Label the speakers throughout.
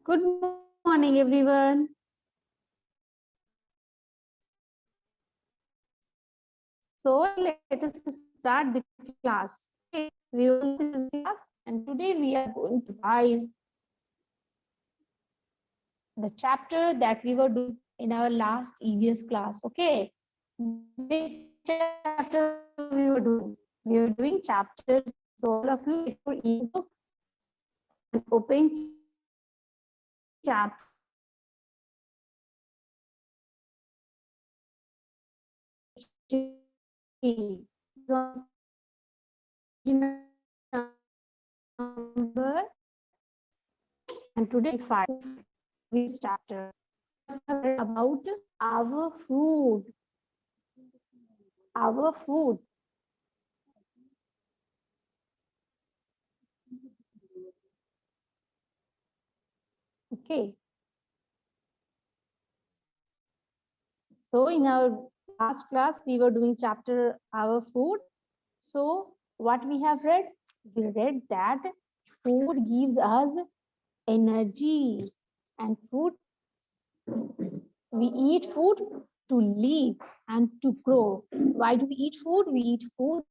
Speaker 1: Good morning, everyone. So let us start the class. Okay, this is class, and today we are going to revise the chapter that we were doing in our last EVS class. Okay, which chapter we were doing? We were doing chapter. So all of you, for each book and open chapter. Number and today 5 we chapter about our food. Our food. Okay. So in our last class we were doing chapter our food. So what we have read? We read that food gives us energy, and food, we eat food to live and to grow. Why do we eat food? We eat food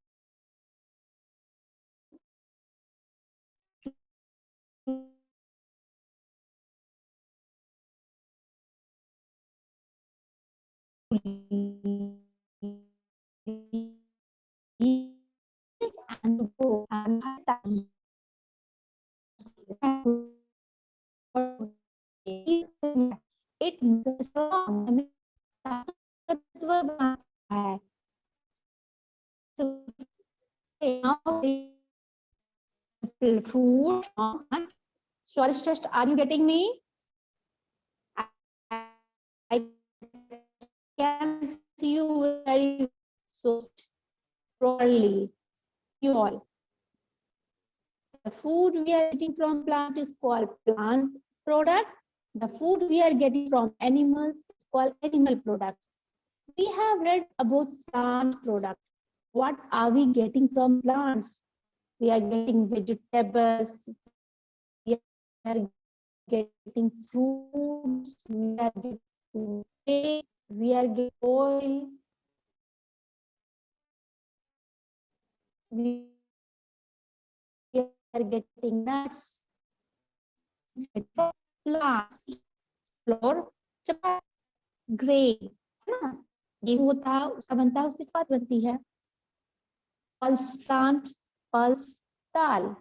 Speaker 1: and to grow and it makes us strong. So now food. Swarish, are you getting me? I can see you very so properly. You all. The food we are getting from plant is called plant product. The food we are getting from animals is called animal product. We have read about plant product. What are we getting from plants? We are getting vegetables, we are getting fruits, we are getting fish, we are getting oil, we are getting nuts, plants, flour, grain, है ना? गेहूं होता है, उसका बनता है, उससे बात बनती है. पल्स प्लांट, पल्स दाल,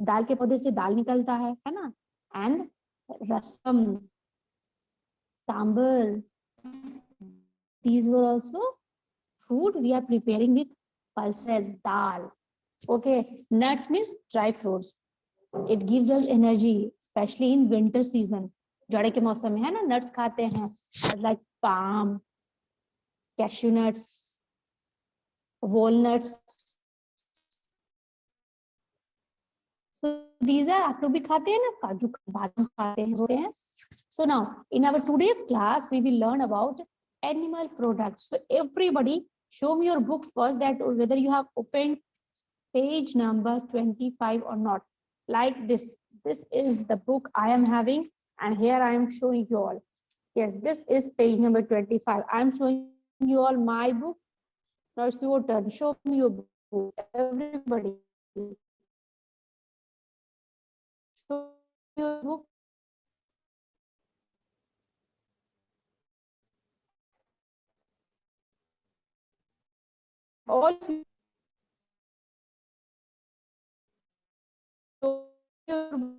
Speaker 1: दाल के पौधे से दाल निकलता है ना? And rasam, sambar, these were also food we are preparing with pulses, dal. Okay, nuts means dry fruits. It gives us energy, especially in winter season. जाड़े के मौसम में है ना, nuts खाते हैं, like palm, cashew nuts, walnuts. So these are, आप लोग भी खाते हैं ना, काजू बादाम खाते हैं. So now in our today's class we will learn about animal products. So everybody show me your book first, that whether you have opened page number 25 or not. Like this is the book I am having, and here I am showing you all. Yes, this is page number 25. I am showing you all my book. Now it's your turn. Show me your book, everybody. Show your book. All of you. Show your book.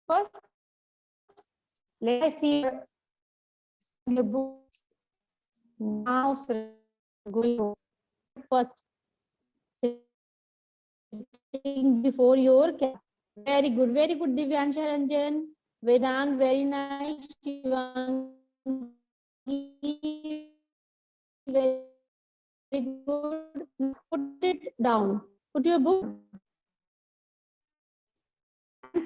Speaker 1: First, let's see your book. Now, going first, sitting before your camera. Very good, Divyansha Ranjan. Vedant, very nice. Shivangi, very good. Put it down. Put your book.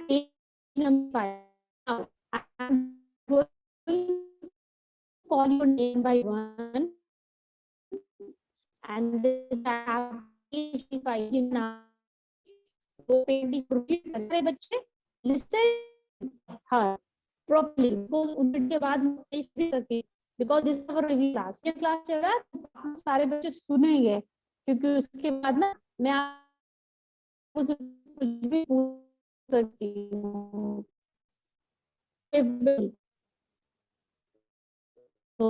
Speaker 1: Page number 5. Now, I'm going to call your name by one, and the page 5 now. वो painting सारे बच्चे listen her properly because उनके बाद सके because this is our review class ये class चल रहा है सारे बच्चे सुनेंगे क्योंकि उसके बाद ना मैं आपको कुछ भी पूछ सकती हूँ तो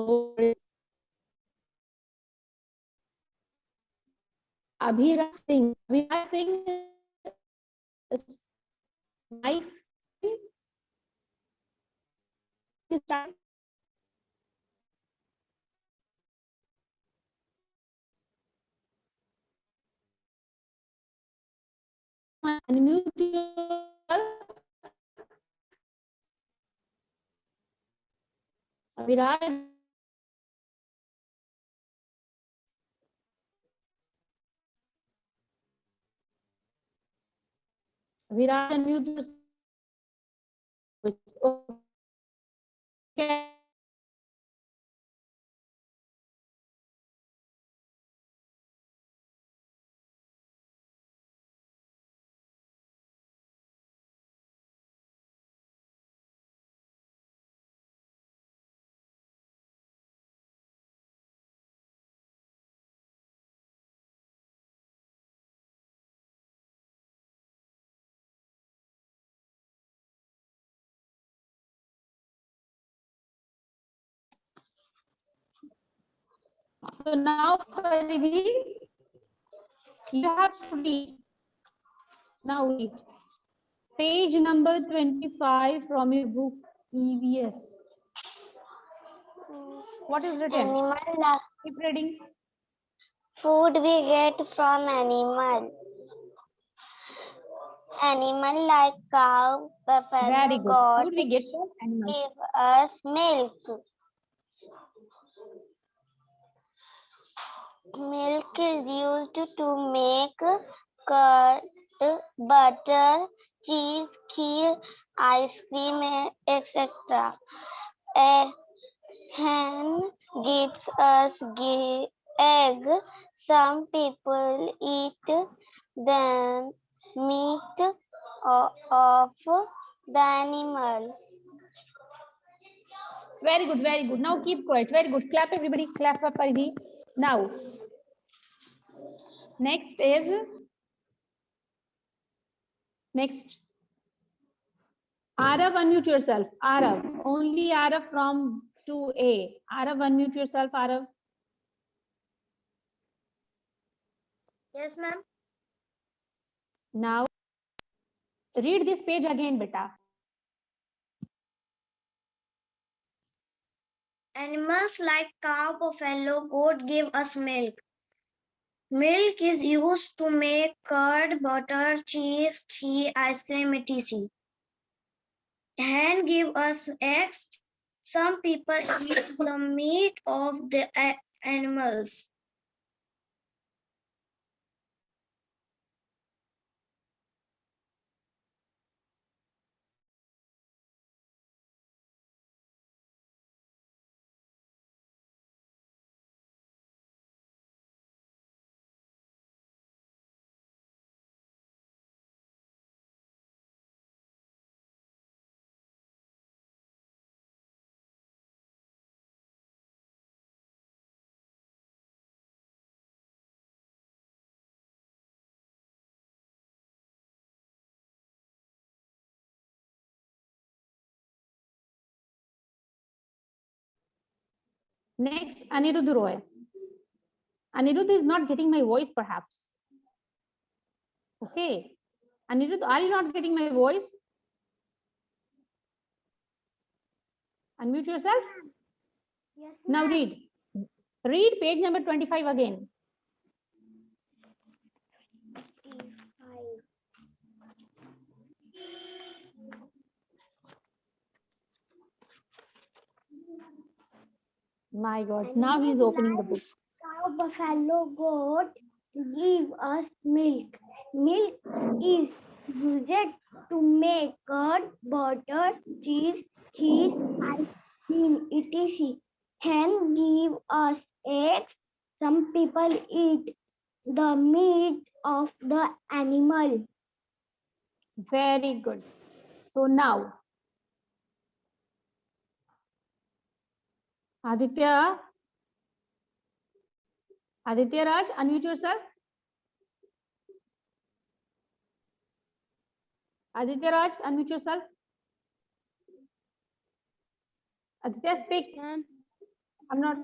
Speaker 1: Abhiraj Singh mike start unmute yourself Abhiraj Abhiraj unmute yourself okay so now Parivi, you have to read now read page number 25 from your book EVS. What is written?
Speaker 2: Animal
Speaker 1: Keep reading.
Speaker 2: food we get from animal. Animal like cow, buffalo,
Speaker 1: Very good.
Speaker 2: goat
Speaker 1: Food we get from animals.
Speaker 2: give us milk. Milk is used to make curd, butter, cheese, kheer, ice cream, etc. A hen gives us egg. Some people eat the meat of the animal.
Speaker 1: Very good, very good. Now keep quiet. Very good. Clap everybody. Clap up Parivi. Now, next is next. Arav, unmute yourself. Arav, only Arav from 2A. Arav, unmute yourself. Arav.
Speaker 2: Yes, ma'am.
Speaker 1: Now, read this page again, beta.
Speaker 2: Animals like cow, buffalo, goat give us milk. Milk is used to make curd, butter, cheese, ghee, ice cream, etc. Hen give us eggs. Some people eat the meat of the animals.
Speaker 1: Next, Anirudh Roy. Anirudh is not getting my voice, perhaps. Okay. Anirudh, are you not getting my voice? Unmute yourself.
Speaker 2: Yes,
Speaker 1: now read. Read page number 25 again. My God, now he is opening the book.
Speaker 2: Cow, buffalo, goat give us milk. Milk is used to make curd, butter, cheese, cheese, ice cream, etc. Hen give us eggs. Some people eat the meat of the animal.
Speaker 1: Very good. So now, Aditya Raj, unmute yourself. Aditya Raj, unmute yourself. Aditya, speak. I'm not.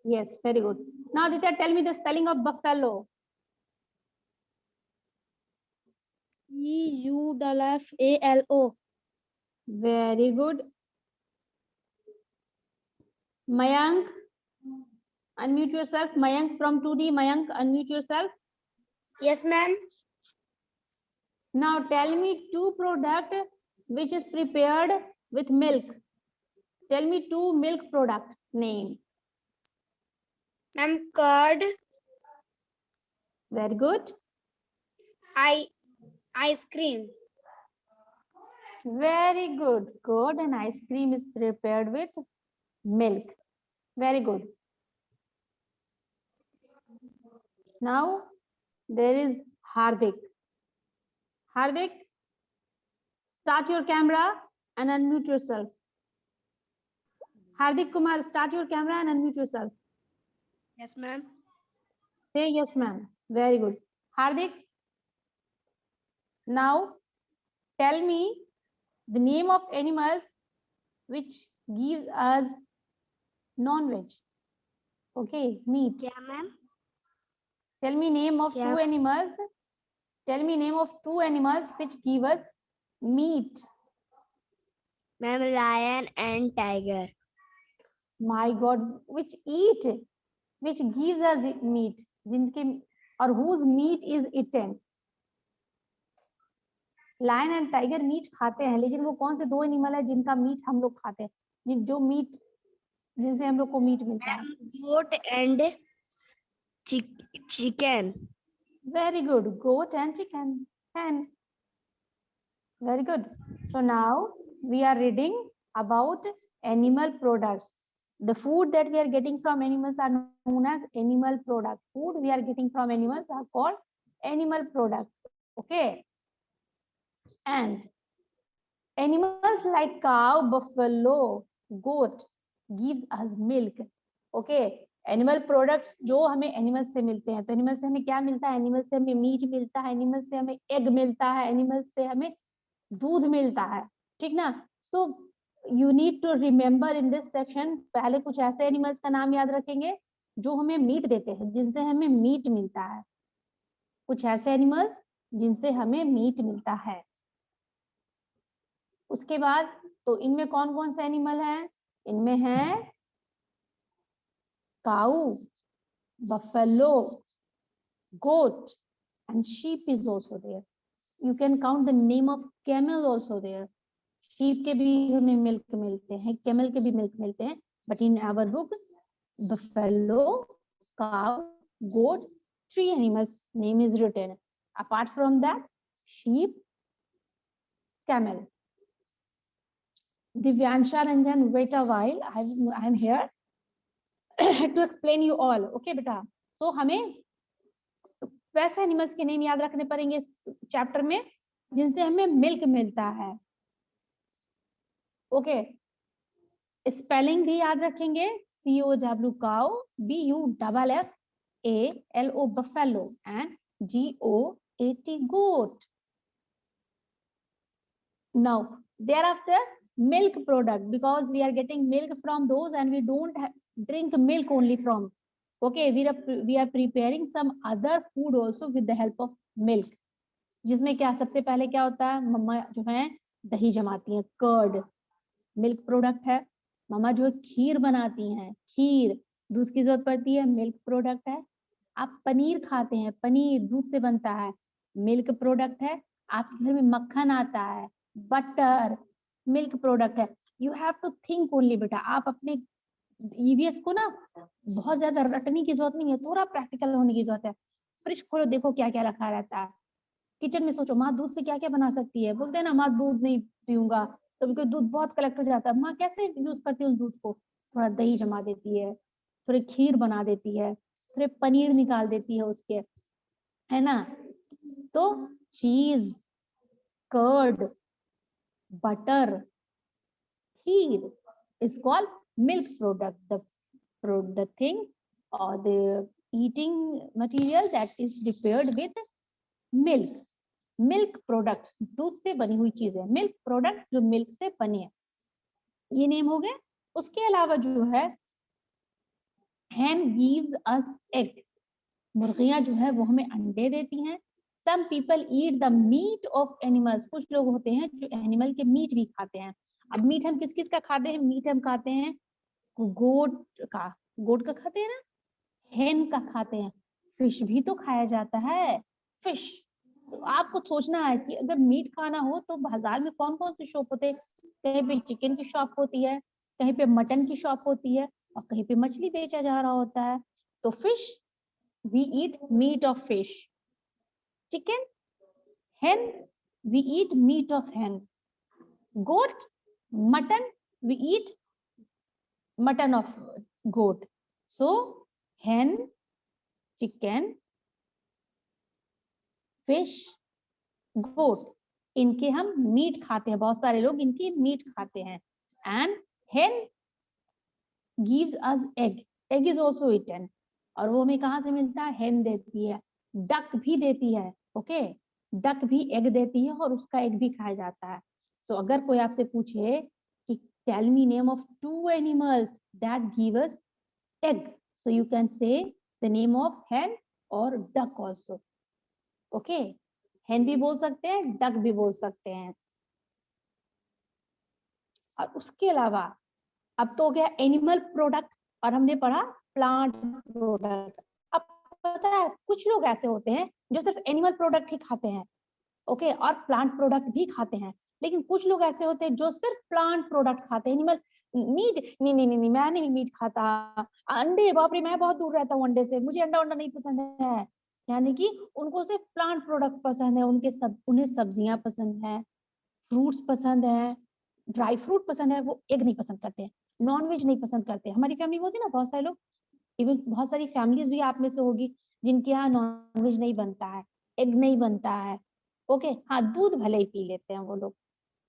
Speaker 1: Yes, very good. Now, Aditya, tell me the spelling of buffalo.
Speaker 3: EUFFALO.
Speaker 1: Very good. Mayank, unmute yourself. Mayank from 2D. Mayank, unmute yourself.
Speaker 2: Yes, ma'am.
Speaker 1: Now, tell me two product which is prepared with milk. Tell me two milk product name.
Speaker 2: Ma'am, curd,
Speaker 1: Very good.
Speaker 2: ice cream.
Speaker 1: Very good. Curd and ice cream is prepared with milk. Very good. Now there is Hardik. Hardik, start your camera and unmute yourself. Hardik Kumar, start your camera and unmute yourself.
Speaker 2: Yes, ma'am.
Speaker 1: Say yes, ma'am. Very good. Hardik, now tell me the name of animals which gives us non-veg. Okay, meat.
Speaker 2: Yeah, ma'am.
Speaker 1: Tell me name of
Speaker 2: Yeah.
Speaker 1: two animals. Tell me name of two animals which give us meat.
Speaker 2: Ma'am, lion and tiger.
Speaker 1: My God, which eat, which gives us meat, जिनके or whose meat is eaten. Lion and tiger meat खाते हैं, लेकिन वो कौन से दो animal है जिनका मीट हम लोग खाते हैं, जो मीट जिनसे हम लोग को मीट मिलता है?
Speaker 2: Goat and chicken.
Speaker 1: Very good. Goat and chicken. Hen. Very good. So now we are reading about animal products. The food that we are getting from animals are known as animal product. Food we are getting from animals are called animal product. Okay. And animals like cow, buffalo, goat gives us milk. Okay. Animal products जो हमें animal से मिलते हैं, तो animal से हमें क्या मिलता है? एनिमल से हमें मीट मिलता है, एनिमल से हमें एग मिलता है, एनिमल से हमें दूध मिलता है, ठीक ना? So you need to remember in this section, पहले कुछ ऐसे एनिमल्स का नाम याद रखेंगे जो हमें मीट देते हैं, जिनसे हमें मीट मिलता है, कुछ ऐसे एनिमल्स जिनसे हमें मीट मिलता है। उसके बाद तो इनमें कौन कौन से एनिमल हैं? इनमें है काऊ, buffalo, goat and sheep is also there. You can count the name of camel also there. sheep के भी हमें मिल्क मिलते हैं, camel के भी मिल्क मिलते हैं, but in our book buffalo, cow, goat, 3 animals name is written. Apart from that, sheep, camel. Divyansha Ranjan, wait a while, I'm here to explain you all. Okay बेटा, तो हमें वैसे एनिमल्स के name याद रखने पड़ेंगे इस चैप्टर में जिनसे हमें मिल्क मिलता है। ओके, स्पेलिंग भी याद रखेंगे, COW cow, BUFFALO buffalo and GOAT goat. Now thereafter milk product, because we are getting milk from those and we don't drink milk only from. Okay, we are preparing some other food also with the help of milk, जिसमें क्या सबसे पहले क्या होता है? मम्मा जो है दही जमाती हैं, कर्ड मिल्क प्रोडक्ट है। मम्मा जो है खीर बनाती हैं, खीर दूध की जरूरत पड़ती है, मिल्क प्रोडक्ट है। आप पनीर खाते हैं, पनीर दूध से बनता है, मिल्क प्रोडक्ट है। आपके घर में मक्खन आता है, बटर मिल्क प्रोडक्ट है। You have to think only बेटा, आप अपने ईवीएस को ना बहुत ज्यादा रटने की जरूरत नहीं है, थोड़ा प्रैक्टिकल होने की जरूरत है। फ्रिज खोलो, देखो क्या क्या रखा रहता है। किचन में सोचो माँ दूध से क्या क्या बना सकती है, बोलते हैं ना माँ दूध नहीं पीऊंगा, तो क्योंकि दूध बहुत कलेक्ट हो जाता है। माँ कैसे यूज करती है उस दूध को? थोड़ा दही जमा देती है, थोड़ी खीर बना देती है, थोड़े पनीर निकाल देती है उसके, है ना? तो चीज curd, butter, kheer is called milk product. The thing or the eating material that is prepared with milk. Milk product, दूध से बनी हुई चीज है, मिल्क प्रोडक्ट जो मिल्क से बने हैं, ये नेम हो गया। उसके अलावा जो है hen gives us egg, मुर्गियां जो है वो हमें अंडे देती हैं। some people eat the meat of animals, कुछ लोग होते हैं जो एनिमल के मीट भी खाते हैं। अब मीट हम किस किस का खाते हैं? मीट हम खाते हैं गोट का खाते हैं ना, hen का खाते हैं, फिश भी तो खाया जाता है, फिश। तो आपको सोचना है कि अगर मीट खाना हो तो बाजार में कौन कौन से शॉप होते हैं? कहीं पे चिकन की शॉप होती है, कहीं पे मटन की शॉप होती है, और कहीं पे मछली बेचा जा रहा होता है। तो fish, we eat meat of fish. Chicken, hen, we eat meat of hen. Goat, mutton, we eat mutton of goat. So hen, chicken, fish, goat, इनके हम मीट खाते हैं, बहुत सारे लोग इनकी मीट खाते हैं। And hen gives us egg, egg is also eaten, और वो हमें कहाँ से मिलता है? hen देती है, डक भी देती है, ओके, डक भी एग देती है और उसका एग भी खाया जाता है। तो अगर कोई आपसे पूछे कि tell me name of 2 animals that give us egg, so you can say the name of hen और डक ऑल्सो, ओके। hen भी बोल सकते हैं, डक भी बोल सकते हैं। और उसके अलावा अब तो हो गया एनिमल प्रोडक्ट और हमने पढ़ा प्लांट प्रोडक्ट। अब पता है कुछ लोग ऐसे होते हैं जो सिर्फ एनिमल प्रोडक्ट ही खाते हैं, ओके, और प्लांट प्रोडक्ट भी खाते हैं। लेकिन कुछ लोग ऐसे होते हैं जो सिर्फ प्लांट प्रोडक्ट खाते हैं, एनिमल मीट नहीं, मैं नहीं मीट खाता। अंडे, बाप रे, मैं बहुत दूर रहता हूँ अंडे से, मुझे अंडा नहीं पसंद है। यानी कि उनको सिर्फ प्लांट प्रोडक्ट पसंद है, उन्हें सब्जियां पसंद है, फ्रूट्स पसंद है, ड्राई फ्रूट पसंद है, वो एग नहीं पसंद करते, नॉनवेज नहीं पसंद करते। हमारी फैमिली में होती है ना बहुत सारे लोग, इवन बहुत सारी फैमिलीज भी आप में से होगी जिनके यहाँ नॉनवेज नहीं बनता है, एग नहीं बनता है, ओके, हाँ दूध भले ही पी लेते हैं वो लोग।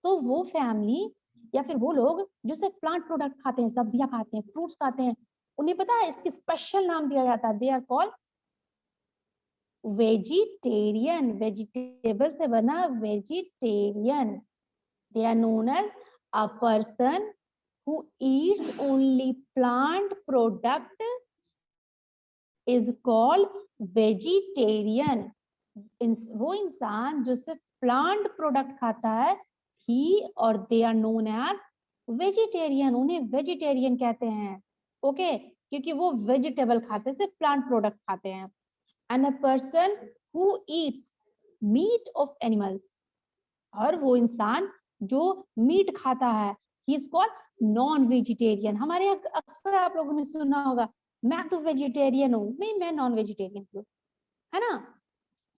Speaker 1: तो वो फैमिली या फिर वो लोग जो सिर्फ प्लांट प्रोडक्ट खाते हैं, सब्जियां खाते हैं, फ्रूट्स खाते हैं, उन्हें पता है इसकी स्पेशल नाम दिया जाता है, they are called vegetarian. Vegetable से बना vegetarian. They are known as a person who eats only plant product is called vegetarian. वो इंसान जो सिर्फ प्लांट प्रोडक्ट खाता है, he और they are known as vegetarian, उन्हें वेजिटेरियन कहते हैं, ओके, क्योंकि वो वेजिटेबल खाते हैं, सिर्फ प्लांट प्रोडक्ट खाते हैं। And a person who eats meat of animals, और वो इंसान जो मीट खाता है, he is called non vegetarian. हमारे यहाँ अक्सर आप लोगों ने सुना होगा, मैं तो वेजिटेरियन हूँ, नहीं मैं नॉन वेजिटेरियन हूँ, है ना।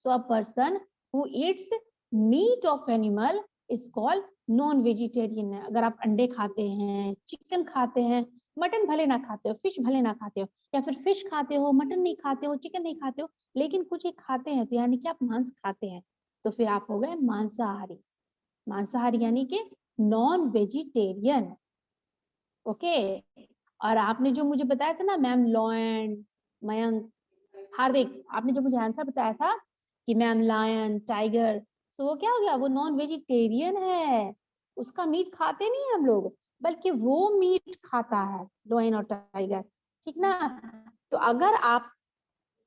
Speaker 1: So a person who eats meat of animal is called non vegetarian. अगर आप अंडे खाते हैं, चिकन खाते हैं, मटन भले ना खाते हो, फिश भले ना खाते हो, या फिर फिश खाते हो, मटन नहीं खाते हो, चिकन नहीं खाते हो, लेकिन कुछ एक खाते हैं, तो यानी कि आप मांस खाते हैं, तो फिर आप हो गए मांसाहारी। मांसाहारी यानी कि नॉन वेजिटेरियन, ओके। और आपने जो मुझे बताया था ना मैम, लॉयन, मयंक, हार्दिक, आपने जो मुझे आंसर बताया था कि मैम लायन, टाइगर, तो वो क्या हो गया? वो नॉन वेजिटेरियन है, उसका मीट खाते नहीं है हम लोग, बल्कि वो मीट खाता है, लॉयन और टाइगर, ठीक ना। तो अगर आप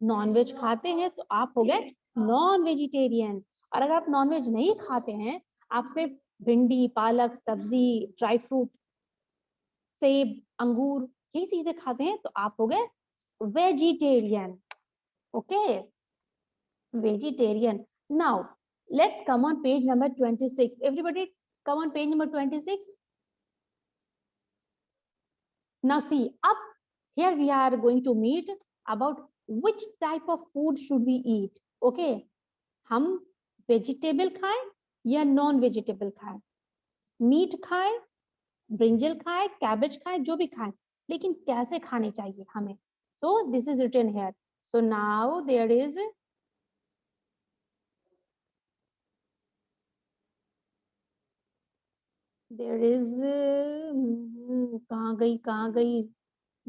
Speaker 1: नॉनवेज खाते हैं तो आप हो गए नॉन वेजिटेरियन, और अगर आप नॉनवेज नहीं खाते हैं, आप सिर्फ भिंडी, पालक, सब्जी, ड्राई फ्रूट, सेब, अंगूर, ये चीजें खाते हैं, तो आप हो गए vegetarian, okay, vegetarian. Now let's come on page number 26, everybody come on page number 26। Now see, up here we are going to meet about which type of food should we eat, okay? हम vegetable खाएं या non vegetable खाएं, meet खाएं, brinjal खाएं, cabbage खाएं, जो भी खाएं, लेकिन कैसे खाने चाहिए हमें। So this is written here. So now there is There is कहाँ गई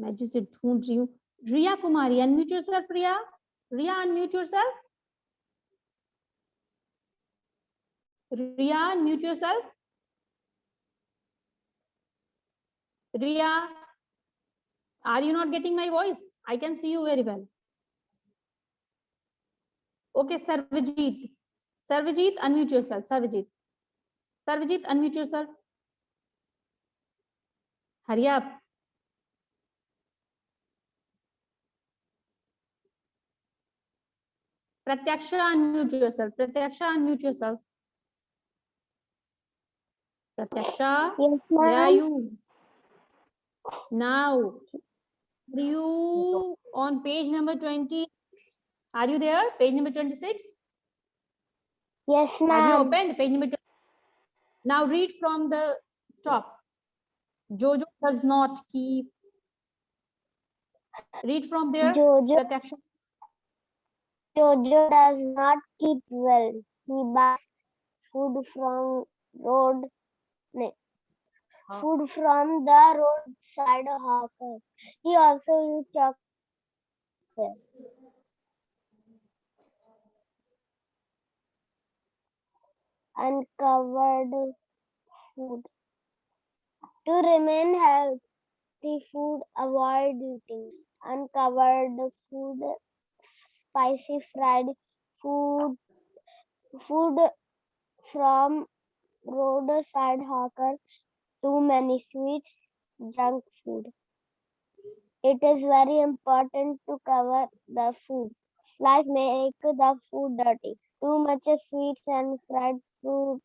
Speaker 1: मैं जिसे ढूंढ रही हूँ. Riya Kumari, unmute yourself. Riya, unmute yourself. Riya, unmute yourself. Riya, are you not getting my voice? I can see you very well. Okay, Sarvajit, unmute yourself. Sarvajit, unmute yourself. Hurry up. Pratyaksha, unmute yourself. Pratyaksha, unmute yourself. Pratyaksha,
Speaker 3: Yes,
Speaker 1: where are
Speaker 3: ma'am.
Speaker 1: you? Now, are you on page number 20? Are you there? Page number 26?
Speaker 3: Yes,
Speaker 1: Have you
Speaker 3: ma'am.
Speaker 1: opened page number 20? Now read from the top. Jojo does not keep. Read from there.
Speaker 3: Jojo
Speaker 1: Pratyaksha.
Speaker 3: does not keep well. He buys food from road. Food from the roadside hawker. He also eats chocolate and covered food. To remain healthy, food avoid eating uncovered food, spicy fried food, food from roadside hawkers, too many sweets, junk food. It is very important to cover the food. Flies make the food dirty. Too much sweets and fried food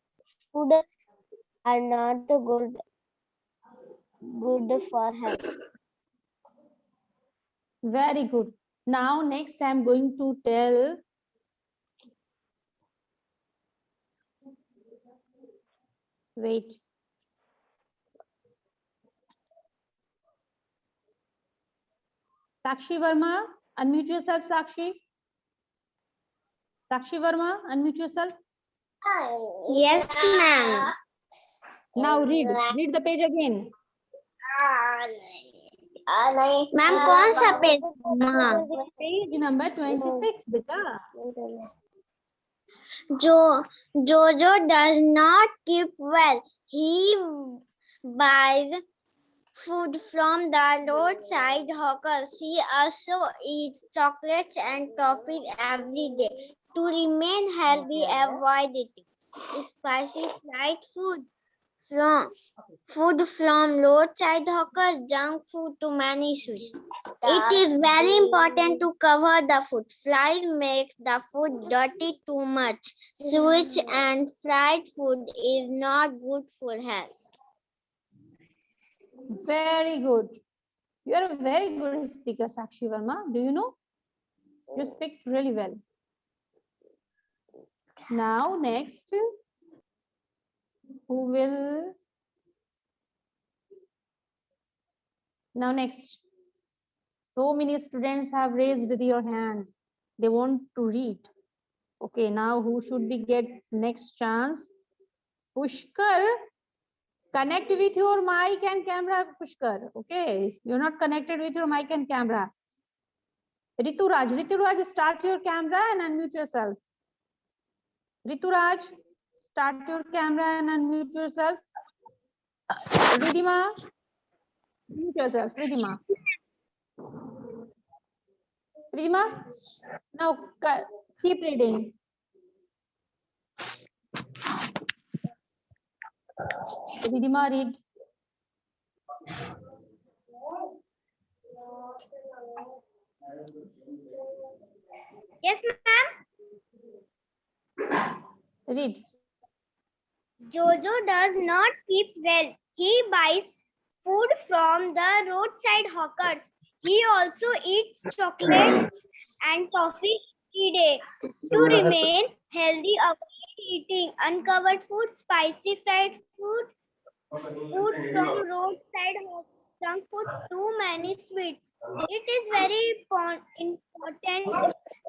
Speaker 3: are not good for health.
Speaker 1: Very good. Now, next I'm going to tell. Wait. Sakshi Verma, unmute yourself, Sakshi. Sakshi Verma, unmute yourself.
Speaker 2: Yes, ma'am.
Speaker 1: Now read the page again.
Speaker 2: Ma'am कौन सा page?
Speaker 1: Page number 26, beta.
Speaker 2: Jojo does not keep well. He buys food from the roadside hawkers. He also eats chocolates and toffee every day. To remain healthy, avoid eating spicy fried food from roadside hawkers, junk food, too many sweets. It is very important to cover the food. Flies make the food dirty. Too much sweets and fried food is not good for health.
Speaker 1: Very good. You are a very good speaker, Sakshi Verma. Do you know? You speak really well. Now, next, who will? Now, next. So many students have raised their hand. They want to read. Okay, now who should we get next chance? Pushkar, connect with your mic and camera, Pushkar. Okay, you're not connected with your mic and camera. Rituraj, start your camera and unmute yourself. Rituraj, start your camera and unmute yourself. Ridhima, unmute yourself. Ridhima, now keep reading. Ridhima, read.
Speaker 2: Yes, ma'am.
Speaker 1: Read.
Speaker 2: Jojo does not keep well. He buys food from the roadside hawkers. He also eats chocolates and toffee every day. To remain healthy, avoid eating uncovered food, spicy fried food from roadside hawkers, junk food, too many sweets. It is very important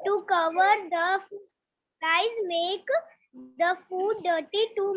Speaker 2: to cover the food. Flies make the food dirty. Too